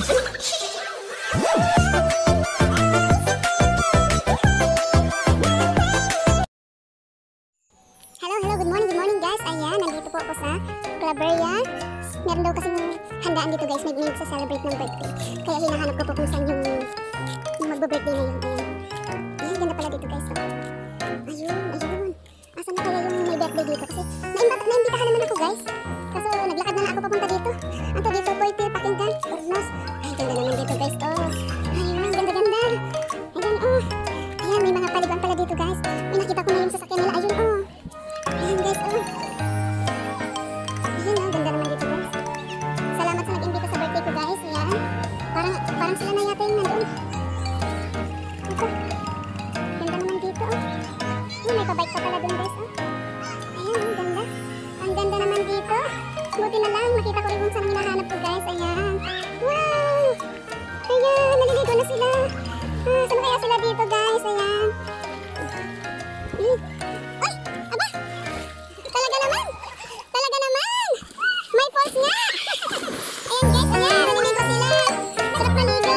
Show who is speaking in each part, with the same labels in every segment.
Speaker 1: Good morning guys. Ayan, nandito po ako sa Claveria. Meron daw kasing handaan dito guys. May magsa-celebrate ng birthday. Kaya hinahanap ko po kung saan yung magbe-birthday na yun. Ayan, ganda pala dito guys. Ayun. Asan na kaya yung may birthday dito? Kasi naimbitahan naman ako guys. Kaso naglakad na ako papunta dito. Anto dito po ito, Pakinggan, Hornos. Ay, ganda naman dito guys. Ayun, ganda-ganda. Ayan, may mga paliban pala dito guys. May nakita ko na yung sasakyan nila. Ayun, Ayan guys, Ayun, ganda naman dito guys. Salamat sa nag-imbita sa birthday ko guys. Ayan. Parang sila na yata yung nandun. Ito. Ganda naman dito, may pabike pa pala dun guys, Ayan, ganda. Ang ganda naman dito. Buti na lang, makita ko rin kung saan hinahanap ko guys. Ayan. Wow! Ayan, naliligo na sila. Saan kaya sila dito guys? Ayan. Talaga naman! May falls nga! Ayan guys, naliligo sila! Sarap maligo!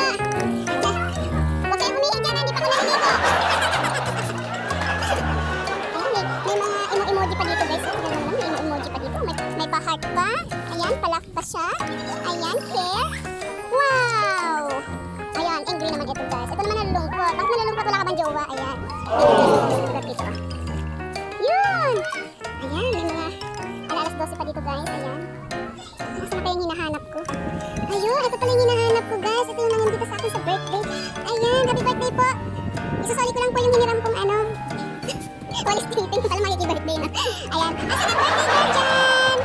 Speaker 1: Huwag kayong humihi dyan, hindi pa ako naliligo! Ayan, may mga emoji pa dito guys. May emoji pa dito. May pa-heart pa. Ayan, palak pa siya. Ayan, care. Wow! Ayan, angry naman ito guys. Ito naman nalulungkot. Bakit nalulungkot? Wala ka bang jowa? Ayan. Yun! Ayan, may mga alas 12 pa dito guys. Ayan. Nasaan pa yung hinahanap ko? Ayun, ito pala yung hinahanap ko guys. Ito yung nangambita sa akin sa birthday. Ayan, happy birthday po. Isusoli ko lang po yung hiniram kong walis titin. Pala makiki-birthday na. Ayan. Asan ang birthday girl dyan?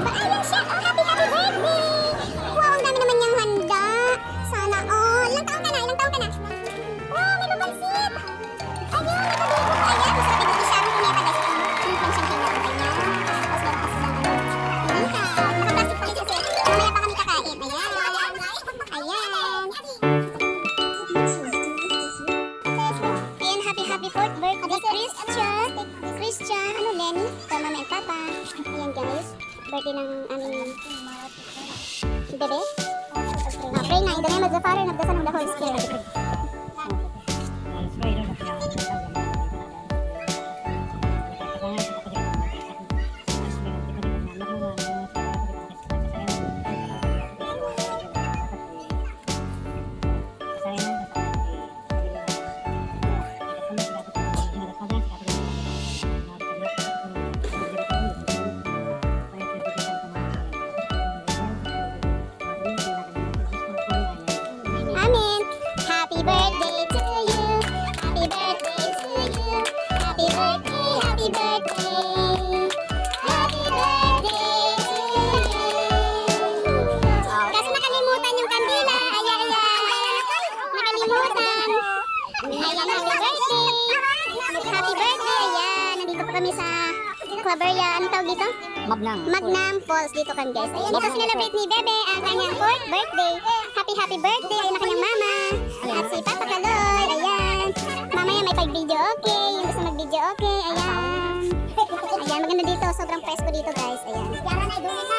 Speaker 1: Ayan siya. Happy birthday! Wow, ang dami naman niyang handa. Sana all. Ilang taon ka na? Wow, may papansit. Ayun, ito dito. Ayan, masarap ito siya. May kumeta guys. Yung pansang hinga ko ganyan. Tapos meron pa silang naka-plastic pa rin kasi. Mamaya pa kami kakain. Ayan, happy 4th birthday Christian, Lenny, mama and papa. Ayan guys, birthday ng aming bebe. Pray na in the name of the Father and of the Son and of the Holy Spirit. Happy birthday to you. Happy birthday to you. Happy birthday, happy birthday. Happy birthday to you. Kasi nakalimutan yung kandila. Ayan. Nakalimutan. Ayan, happy birthday. Happy birthday. Ayan, nandito po kami sa Claveria. Anong tawag dito? Magnam Falls dito kan guys. Ayan, dito celebrate ni Bebe ang kanyang 4th birthday. Happy birthday. Ayun na kanyang mama. At si Papa Kaloy. Ayan. Mamaya may pag-video okay. Yung gusto mag-video okay. Ayan. Ayan, maganda dito. Sobrang presko dito guys. Ayan.